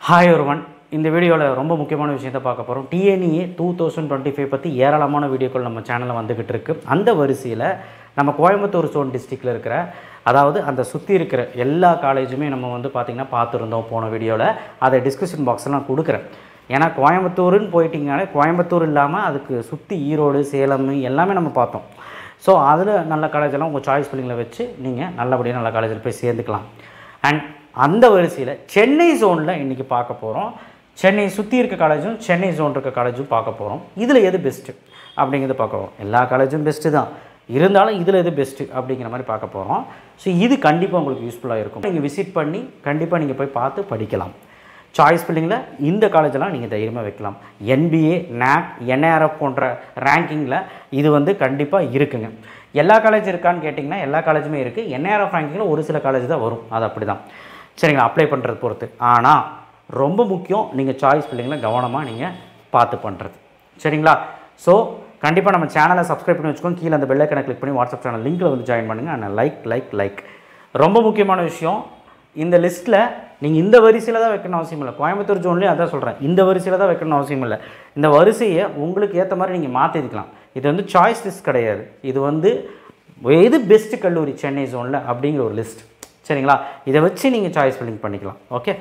Hi ஒருவன் இந்த வீடியோவில் ரொம்ப முக்கியமான விஷயத்தை பார்க்க போகிறோம். டிஎன்இஏ 2025 பற்றி ஏராளமான வீடியோக்கள் நம்ம சேனலில் வந்துக்கிட்டு இருக்குது. அந்த வரிசையில் நம்ம கோயம்புத்தூர் ஜோன் டிஸ்ட்ரிக்டில் இருக்கிற அதாவது அந்த சுற்றி இருக்கிற எல்லா காலேஜுமே நம்ம பார்த்திங்கன்னா பார்த்துருந்தோம் போன வீடியோவில். அதை டிஸ்கிரிப்ஷன் பாக்ஸில் நான் கொடுக்குறேன். ஏன்னா கோயம்புத்தூருன்னு போயிட்டிங்கனாலே கோயம்புத்தூர் இல்லாமல் அதுக்கு சுற்றி ஈரோடு, சேலம் எல்லாமே நம்ம பார்த்தோம். ஸோ அதில் நல்ல காலேஜெல்லாம் உங்கள் சாய்ஸ் பிள்ளைங்களை வச்சு நீங்கள் நல்லபடியாக நல்ல காலேஜில் போய் சேர்ந்துக்கலாம். அண்ட் அந்த வரிசையில் சென்னை ஜோனில் இன்றைக்கி பார்க்க போகிறோம். சென்னை சுற்றி இருக்க காலேஜும் சென்னை ஜோன் இருக்க காலேஜும் பார்க்க போகிறோம். இதில் எது பெஸ்ட்டு அப்படிங்கிறது பார்க்க போகிறோம். எல்லா காலேஜும் பெஸ்ட்டு தான், இருந்தாலும் இதில் எது பெஸ்ட்டு அப்படிங்கிற மாதிரி பார்க்க போகிறோம். ஸோ இது கண்டிப்பாக உங்களுக்கு யூஸ்ஃபுல்லாக இருக்கும். நீங்கள் விசிட் பண்ணி கண்டிப்பாக நீங்கள் போய் பார்த்து படிக்கலாம். சாய்ஸ் பில்லிங்கில் இந்த காலேஜெல்லாம் நீங்கள் தைரியமாக வைக்கலாம். NBA, NAC, NARF போன்ற ரேங்கிங்கில் இது கண்டிப்பாக இருக்குங்க. எல்லா காலேஜ் இருக்கான்னு கேட்டிங்கன்னா எல்லா காலேஜுமே இருக்குது. NARF ரேங்கிங்கில் ஒரு சில காலேஜ் தான் வரும், அது அப்படி தான் சரிங்களா, அப்ளை பண்ணுறது பொறுத்து. ஆனால் ரொம்ப முக்கியம் நீங்கள் சாய்ஸ் பில்லிங்கில் கவனமாக நீங்கள் பார்த்து பண்ணுறது சரிங்களா. ஸோ கண்டிப்பாக நம்ம சேனலை சப்ஸ்கிரைப் பண்ணி வச்சுக்கோங்க. கீழே அந்த பெல் ஐக்கனை கிளிக் பண்ணி வாட்ஸ்அப் சேனல் லிங்க்கில் ஜாயின் பண்ணுங்கள். ஆனால் லைக் ரொம்ப முக்கியமான விஷயம், இந்த லிஸ்ட்டில் நீங்கள் இந்த வரிசையில் தான் வைக்கணும் அவசியம் இல்லை. கோயம்புத்தூர் ஜோன்லேயும் அதான் சொல்கிறேன், இந்த வரிசையில் தான் வைக்கணும் அவசியம் இல்லை. இந்த வரிசையை உங்களுக்கு ஏற்ற மாதிரி நீங்கள் மாற்றிக்கலாம். இது சாய்ஸ் லிஸ்ட் கிடையாது. இது எது பெஸ்ட்டு கல்லூரி சென்னை ஜோனில் அப்படிங்கிற ஒரு லிஸ்ட் சரிங்களா. இதை வச்சு நீங்கள் சாய்ஸ் ஃபில்லிங் பண்ணிக்கலாம். ஓகே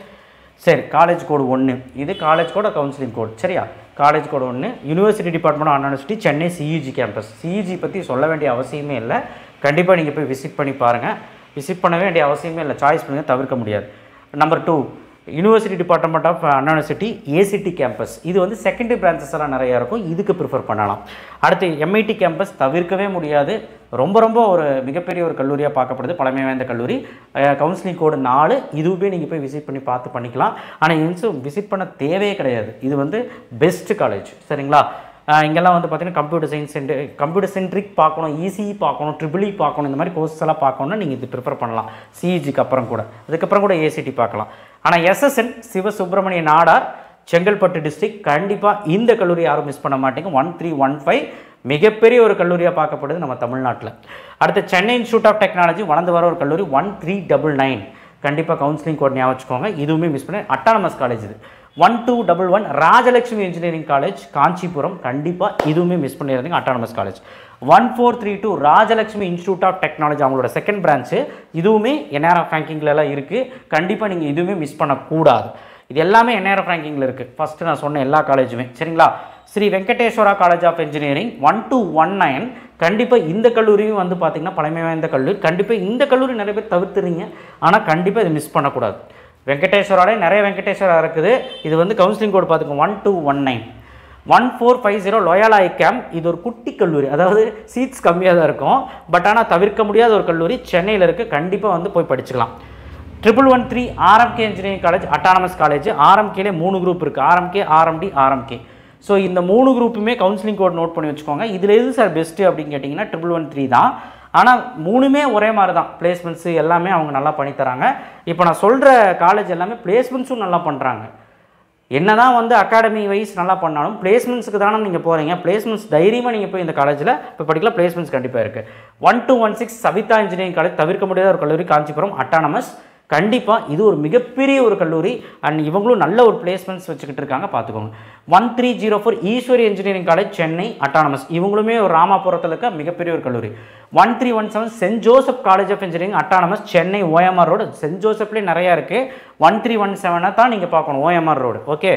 சரி. காலேஜ் கோடு 1 இது காலேஜ் கோடு கவுன்சிலிங் கோடு சரியா. College code 1 university department of university Chennai CUG campus. CUG பற்றி சொல்ல வேண்டிய அவசியமே இல்லை. கண்டிப்பாக நீங்கள் போய் விசிட் பண்ணி பாருங்கள். விசிட் பண்ண வேண்டிய அவசியமே இல்லை, சாய்ஸ் பண்ணுங்கள், தவிர்க்க முடியாது. Number 2 university department of university ACT campus. இது செகண்டரி பிரான்ச்சஸ் எல்லாம் நிறையா இருக்கும், இதுக்கு ப்ரிஃபர் பண்ணலாம். அடுத்து MIT கேம்பஸ் தவிர்க்கவே முடியாது. ரொம்ப ஒரு மிகப்பெரிய ஒரு கல்லூரியாக பார்க்கப்படுது, பழமை வாய்ந்த கல்லூரி. கவுன்சிலிங் கோடு 4 இதுவுமே நீங்கள் போய் விசிட் பண்ணி பார்த்து பண்ணிக்கலாம். ஆனால் விசிட் பண்ண தேவையே கிடையாது. இது பெஸ்ட்டு காலேஜ் சரிங்களா. இங்கெல்லாம் பார்த்தீங்கன்னா கம்ப்யூட்டர் சென்ட்ரிக் பார்க்கணும், ECE பார்க்கணும், EEE பார்க்கணும், இந்த மாதிரி கோர்ஸ் எல்லாம் பார்க்கணுன்னா நீங்கள் இது ப்ரிஃபர் பண்ணலாம். CUGக்கு அப்புறம் கூட அதுக்கப்புறம் கூட ACT பார்க்கலாம். ஆனால் SSN சிவசுப்ரமணிய நாடார் செங்கல்பட்டு டிஸ்ட்ரிக்ட் கண்டிப்பாக இந்த கல்லூரி யாரும் மிஸ் பண்ண மாட்டேங்க. 1315 மிகப்பெரிய ஒரு கல்லூரியாக பார்க்கப்படுது நம்ம தமிழ்நாட்டில். அடுத்து சென்னை இன்ஸ்டியூட் ஆஃப் டெக்னாலஜி வளர்ந்து வர ஒரு கல்லூரி 1399 கண்டிப்பாக கவுன்சிலிங் கோட் ஞாபகம் வச்சுக்கோங்க. இதுவுமே மிஸ் பண்ண அட்டானமஸ் காலேஜ். இது 1211 ராஜலட்சுமி இன்ஜினியரிங் காலேஜ் காஞ்சிபுரம் கண்டிப்பாக இதுவுமே மிஸ் பண்ணியிருந்தீங்க, autonomous college. 1432 Rajalakshmi institute of technology அவங்களோட செகண்ட் பிரான்ச்சு, இதுவுமே NARF ரேங்கிங்லலாம் இருக்குது. கண்டிப்பாக நீங்கள் இதுவுமே மிஸ் பண்ணக்கூடாது. இது எல்லாமே NARF ரேங்கிங்கில் இருக்குது. ஃபஸ்ட்டு நான் சொன்ன எல்லா காலேஜுமே சரிங்களா. Sri Venkateswara college of engineering 1219 கண்டிப்பாக இந்த கல்லூரியும் பார்த்தீங்கன்னா பழமை வாய்ந்த கல்லூரி. கண்டிப்பாக இந்த கல்லூரி நிறைய பேர் தவிர்த்துறீங்க, ஆனால் கண்டிப்பாக இதை மிஸ் பண்ணக்கூடாது. வெங்கடேஸ்வராலே நிறைய வெங்கடேஸ்வரா இருக்குது. இது கவுன்சிலிங் கோடு பார்த்துக்கோங்க 1219. 1450 லோயாலா ஐகேம். இது ஒரு குட்டி கல்லூரி, அதாவது சீட்ஸ் கம்மியாக தான் இருக்கும், பட் ஆனால் தவிர்க்க முடியாத ஒரு கல்லூரி சென்னையில் இருக்குது. கண்டிப்பாக போய் படிச்சுக்கலாம். 1113 RMK engineering college autonomous college. RMKலே 3 குரூப் இருக்குது, RMK, RMD, RMK. ஸோ இந்த 3 குரூப்புமே கவுன்சிலிங் கோட் நோட் பண்ணி வச்சுக்கோங்க. இதில் எது சார் பெஸ்ட்டு அப்படின்னு கேட்டிங்கன்னா 1113 தான். ஆனால் 3மே ஒரே மாதிரி தான், பிளேஸ்மெண்ட்ஸு எல்லாமே அவங்க நல்லா பண்ணித்தராங்க. இப்போ நான் சொல்கிற காலேஜ் எல்லாமே பிளேஸ்மெண்ட்ஸும் நல்லா பண்ணுறாங்க. என்ன தான் அகாடமி வைஸ் நல்லா பண்ணாலும் பிளேஸ்மெண்ட்ஸுக்கு தானே நீங்கள் போகிறீங்க. பிளேஸ்மெண்ட்ஸ் தைரியமாக நீங்கள் போய் இந்த காலேஜில் இப்போ படிக்கலாம். பிளேஸ்மெண்ட்ஸ் கண்டிப்பாக இருக்குது. 1216 சவிதா இன்ஜினியரிங் காலேஜ் தவிர்க்க முடியாத ஒரு கல்லூரி காஞ்சிபுரம் அட்டானமஸ். கண்டிப்பாக இது ஒரு மிகப்பெரிய ஒரு கல்லூரி. அண்ட் இவங்களும் நல்ல ஒரு பிளேஸ்மெண்ட்ஸ் வச்சுக்கிட்டு இருக்காங்க, பார்த்துக்கோங்க. 1304 Eswari engineering college Chennai autonomous. இவங்களுமே ஒரு ராமாபுரத்தில் இருக்க மிகப்பெரிய ஒரு கல்லூரி. 1317 saint Joseph college of engineering autonomous Chennai OMR road. Saint ஜோசப்லேயே நிறையா இருக்குது. 1317 தான் நீங்கள் பார்க்கணும், OMR road. Okay.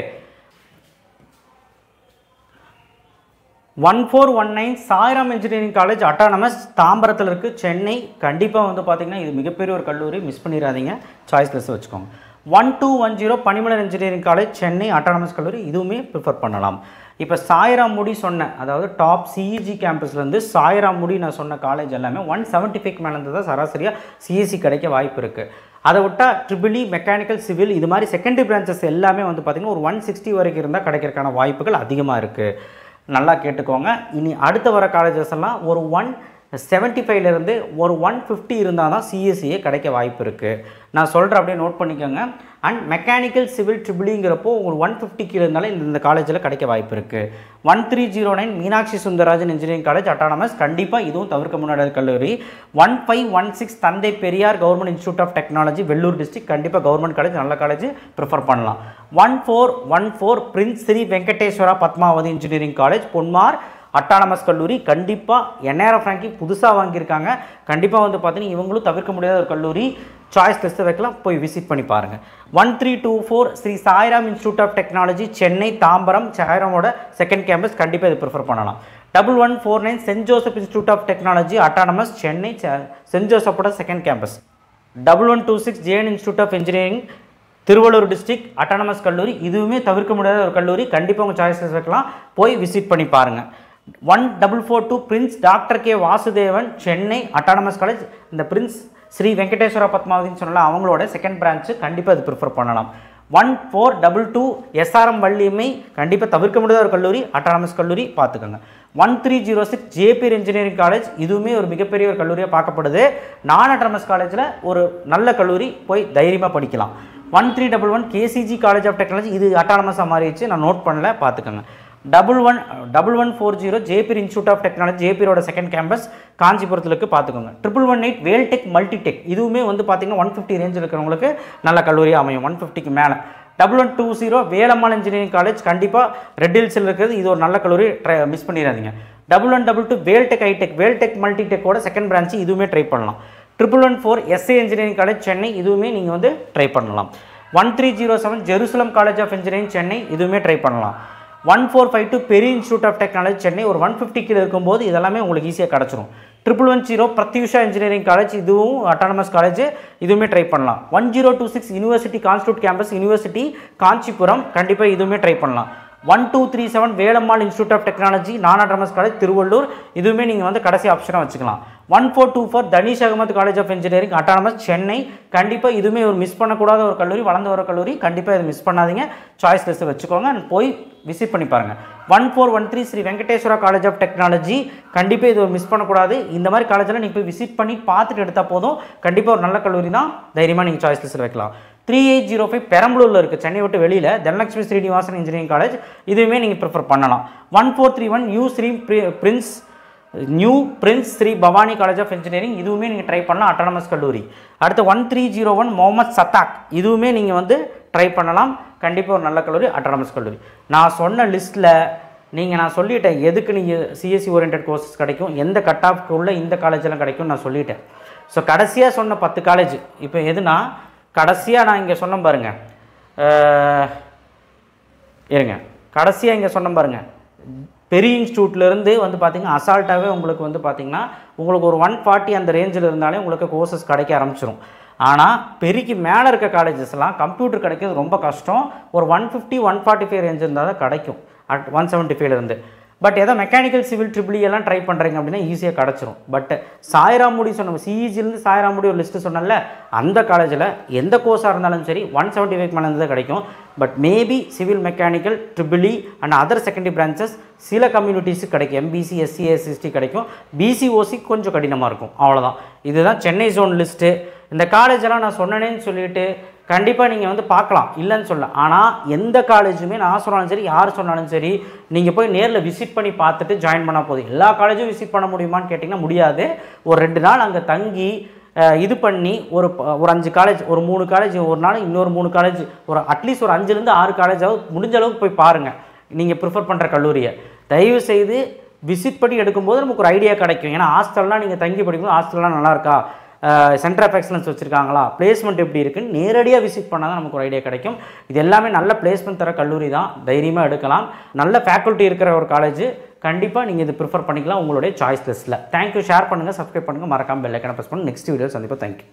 1419 Sairam engineering college autonomous தாம்பரத்தில் இருக்குது சென்னை. கண்டிப்பாக பார்த்தீங்கன்னா இது மிகப்பெரிய ஒரு கல்லூரி, மிஸ் பண்ணிடாதீங்க, சாய்ஸ் லிஸ்ட் வச்சுக்கோங்க. 1210 பனிமலர் இன்ஜினியரிங் காலேஜ் சென்னை அட்டானமஸ் கல்லூரி, இதுவுமே ப்ரிஃபர் பண்ணலாம். இப்போ சாய்ராம் முடி சொன்ன, அதாவது டாப் CUG கேம்பஸ்லேருந்து சாய்ராம் முடி நான் சொன்ன காலேஜ் எல்லாமே 175 மேலே இருந்து தான் சராசரியாக CSE கிடைக்க வாய்ப்பு இருக்குது. அதை விட்டால் EEE, மெக்கானிக்கல், சிவில் இது மாதிரி செகண்டரி பிரான்ச்சஸ் எல்லாமே பார்த்திங்கன்னா ஒரு 160 வரைக்கும் இருந்தால் கிடைக்கிறதுக்கான வாய்ப்புகள் அதிகமாக இருக்குது. நல்லா கேட்டுக்கோங்க. இனி அடுத்து வர காலேஜஸ் எல்லாம் ஒரு 75லேருந்து ஒரு 150 இருந்தால் தான் சிஎஸ்சியே கிடைக்க வாய்ப்பு இருக்குது. நான் சொல்கிறேன், அப்படியே நோட் பண்ணிக்கோங்க. அண்ட் மெக்கானிக்கல் சிவில் ட்ரிபிளிங்கிறப்போ உங்களுக்கு 150 கீழே இருந்தாலும் இந்த காலேஜில் கிடைக்க வாய்ப்பு இருக்குது. 1309 Meenakshi Sundararajan engineering college autonomous, கண்டிப்பாக இதுவும் தவிர்க்க முடியாத கல்லூரி. 1516 Thanthai Periyar government institute of technology Vellore district, கண்டிப்பாக கவர்மெண்ட் காலேஜ், நல்ல காலேஜ், ப்ரிஃபர் பண்ணலாம். 1414 prince Sri Venkateswara Padmavathi engineering college Ponmar autonomous கல்லூரி, கண்டிப்பாக என்ஆர்எஃப் ரேங்கிங் புதுசாக வாங்கியிருக்காங்க. கண்டிப்பாக வந்து பார்த்தீங்கன்னா இவங்களும் தவிர்க்க முடியாத ஒரு கல்லூரி. சாய்ஸ் லிஸ்ட்டை வைக்கலாம், போய் விசிட் பண்ணி பாருங்கள். 1324 Sri Sairam institute of technology Chennai Tambaram, சாய்ராமோட செகண்ட் கேம்பஸ், கண்டிப்பாக இது ப்ரிஃபர் பண்ணலாம். 1149 saint Joseph institute of technology autonomous Chennai, saint ஜோசப்போட second campus. 1126 JN institute of engineering Tiruvallur district autonomous கல்லூரி, இதுவுமே தவிர்க்க முடியாத ஒரு கல்லூரி. கண்டிப்பாக உங்கள் சாய்ஸஸ் வைக்கலாம், போய் விசிட் பண்ணி பாருங்கள். 1442 Prince doctor K Vasudevan Chennai autonomous college, இந்த பிரின்ஸ் ஸ்ரீ வெங்கடேஸ்வரா பத்மாவதின்னு சொன்னால அவங்களோட செகண்ட் பிரான்ச்சு, கண்டிப்பாக இது ப்ரிஃபர் பண்ணலாம். 1422 எஸ்ஆர்எம் வள்ளியம்மை, கண்டிப்பாக தவிர்க்க முடியாத ஒரு கல்லூரி, அட்டானமஸ் கல்லூரி, பார்த்துக்கோங்க. 1306 ஜேபி இன்ஜினியரிங் காலேஜ், இதுவுமே ஒரு மிகப்பெரிய ஒரு கல்லூரியாக பார்க்கப்படுது. நான் அட்டானமஸ் காலேஜில் ஒரு நல்ல கல்லூரி, போய் தைரியமாக படிக்கலாம். 1311 கேசிஜி காலேஜ் ஆஃப் டெக்னாலஜி, இது அட்டானமஸாக மாறிடுச்சு, நான் நோட் பண்ணல, பார்த்துக்கோங்க. 1140 ஜேபி இன்ஸ்டியூட் ஆஃப் டெக்னாலஜி, ஜேபியோட செகண்ட் கேம்பஸ் காஞ்சிபுரத்தில் இருக்குது, பார்த்துக்கோங்க. 1118 வேல்டெக் மல்டிடெக், இதுவுமே வந்து பார்த்தீங்கன்னா 150 ரேஞ்சில் இருக்கிறவங்களுக்கு நல்ல கல்லூரியாக அமையும், 150க்கு மேலே. 1120 வேலம்மாள் இன்ஜினியரிங் காலேஜ், கண்டிப்பாக ரெட் ஹில்ஸில் இருக்கிறது, இது ஒரு நல்ல கல்லூரி, மிஸ் பண்ணிடாதீங்க. 1122 வேல்டெக் ஐடெக், வேல்டெக் மல்டிடெக்கோட செகண்ட் பிரான்ச்சு, இதுவுமே ட்ரை பண்ணலாம். 1114 எஸ்ஏ இன்ஜினியரிங் காலேஜ் சென்னை, இதுவுமே நீங்கள் வந்து ட்ரை பண்ணலாம். 1307 Jerusalem college of engineering Chennai, இதுவுமே ட்ரை பண்ணலாம். 1452 பெரிய இன்ஸ்டியூட் ஆஃப் டெக்னாலஜி சென்னை, ஒரு 150 கீழே இருக்கும்போது இதெல்லாமே உங்களுக்கு ஈஸியாக கிடச்சிரும். 1110 பிரத்யூஷா இன்ஜினியரிங் காலேஜ், இதுவும் அட்டானமஸ் காலேஜ், இதுவுமே ட்ரை பண்ணலாம். 1026 university constituent campus university Kanchipuram, கண்டிப்பாக இதுவுமே ட்ரை பண்ணலாம். 1237 Velammal institute of technology non autonomous college Tiruvallur, இதுவுமே நீங்கள் வந்து கடைசி ஆப்ஷனாக வச்சுக்கலாம். 1424 Dhanish Ahmed college of engineering autonomous Chennai, கண்டிப்பாக இதுவுமே ஒரு மிஸ் பண்ணக்கூடாத ஒரு கல்லூரி, வளர்ந்து வர கல்லூரி, கண்டிப்பாக இது மிஸ் பண்ணாதீங்க, சாய்ஸ் லிஸ்ட்டு வச்சுக்கோங்க, போய் விசிட் பண்ணி பாருங்கள். 1413 Shri Venkateswara college of technology, கண்டிப்பாக இது ஒரு மிஸ் பண்ணக்கூடாது. இந்த மாதிரி காலேஜில் நீங்கள் போய் விசிட் பண்ணி பார்த்துட்டு எடுத்தால் போதும், கண்டிப்பாக ஒரு நல்ல கல்லூரி தான், தைரியமாக நீங்கள் சாய்ஸ் லிஸ்ட்டில் வைக்கலாம். 3805 பெரம்பலூரில் இருக்குது, சென்னை விட்டு வெளியில், தனலட்சுமி ஸ்ரீனிவாசன் இன்ஜினியரிங் காலேஜ், இதுவுமே நீங்கள் ப்ரிஃபர் பண்ணலாம். 1431 new prince Shri Bhavani college of engineering, இதுவுமே நீங்கள் ட்ரை பண்ணலாம், அட்டானமஸ் கல்லூரி. அடுத்து 1301 முகமது சத்தாக், இதுவுமே நீங்கள் வந்து ட்ரை பண்ணலாம், கண்டிப்பாக ஒரு நல்ல கல்லூரி, அட்டானமஸ் கல்லூரி. நான் சொன்ன லிஸ்ட்டில் நான் சொல்லிட்டேன் எதுக்கு நீங்கள் சிஎஸ்சி ஓரியன்ட் கோர்சஸ் கிடைக்கும், எந்த கட் ஆஃப்க்கு உள்ள இந்த காலேஜெல்லாம் கிடைக்கும் நான் சொல்லிட்டேன். ஸோ கடைசியாக சொன்ன 10 காலேஜ் இப்போ எதுனா, கடைசியாக நான் இங்கே சொன்னேன் பாருங்கள், இருங்க, கடைசியாக இங்கே சொன்னேன் பாருங்கள், பெரிய இன்ஸ்டியூட்லேருந்து வந்து பார்த்திங்கன்னா அசால்ட்டாகவே உங்களுக்கு வந்து பார்த்திங்கன்னா உங்களுக்கு ஒரு 140 அந்த ரேஞ்சில் இருந்தாலே உங்களுக்கு கோர்சஸ் கிடைக்க ஆரம்பிச்சிடும். ஆனால் பெரிக்கு மேலே இருக்க காலேஜஸ்லாம் கம்ப்யூட்டர் கிடைக்கிறது ரொம்ப கஷ்டம், ஒரு 150 145 ரேஞ்ச் இருந்தால் தான் கிடைக்கும், 175லேருந்து. பட் ஏதோ மெக்கானிக்கல் சிவில் ட்ரிபிள் எல்லாம் ட்ரை பண்ணுறீங்க அப்படின்னா ஈஸியாக கிடச்சிரும். பட் சாய்ராமுடி சொன்ன சிஇஜிலேருந்து சாய்ராமுடி ஒரு லிஸ்ட்டு சொன்னல, அந்த காலேஜில் எந்த கோர்ஸாக இருந்தாலும் சரி 175 மேலே இருந்து தான் கிடைக்கும். But maybe civil mechanical triple and other secondary branches சில கம்யூனிட்டிஸுக்கு கிடைக்கும், எம்பிசி எஸ்சி எஸ்சி கிடைக்கும், பிசிஓசி கொஞ்சம் கடினமாக இருக்கும், அவ்வளோதான். இதுதான் சென்னை ஜோன் லிஸ்ட்டு. இந்த காலேஜெல்லாம் நான் சொன்னேன்னு சொல்லிவிட்டு கண்டிப்பாக நீங்கள் வந்து பார்க்கலாம், இல்லைன்னு சொல்ல. ஆனால் எந்த காலேஜுமே நான் சொன்னாலும் சரி யார் சொன்னாலும் சரி நீங்கள் போய் நேரில் விசிட் பண்ணி பார்த்துட்டு ஜாயின் பண்ணால் போதும். எல்லா காலேஜும் விசிட் பண்ண முடியுமான்னு கேட்டிங்கன்னா முடியாது. ஒரு 2 நாள் அங்கே தங்கி இது பண்ணி ஒரு 5 காலேஜ், ஒரு 3 காலேஜ், ஒரு நாள் இன்னொரு 3 காலேஜ், ஒரு அட்லீஸ்ட் ஒரு 5லேருந்து 6 காலேஜாவது முடிஞ்ச அளவுக்கு போய் பாருங்கள். நீங்கள் ப்ரிஃபர் பண்ணுற கல்லூரியை தயவு செய்து விசிட் பண்ணி எடுக்கும்போது நமக்கு ஒரு ஐடியா கிடைக்கும். ஏன்னா ஹாஸ்டல்லாம் நீங்கள் தங்கி படிக்கும்போது ஹாஸ்டல்லாம் நல்லா இருக்கா, சென்டர் ஆஃப் எக்ஸலன்ஸ் வச்சுருக்காங்களா, பிளேஸ்மெண்ட் எப்படி இருக்குன்னு நேரடியாக விசிட் பண்ணால் தான் நமக்கு ஒரு ஐடியா கிடைக்கும். இது எல்லாமே நல்ல பிளேஸ்மெண்ட் தர கல்லூரி தான், தைரியமாக எடுக்கலாம். நல்ல ஃபேக்கல்ட்டி இருக்கிற ஒரு காலேஜ், கண்டிப்பாக நீங்கள் இது ப்ரிஃபர் பண்ணிக்கலாம் உங்களுடைய சாய்ஸ் லிஸ்ட்டில். தேங்க்யூ. ஷேர் பண்ணுங்கள், சப்ஸ்கிரைப் பண்ணுங்கள், மறக்காமல் பெல் ஐக்கானை ப்ரெஸ் பண்ணுங்கள். நெக்ஸ்ட் வீடியோ சந்திப்போம். தேங்க்யூ.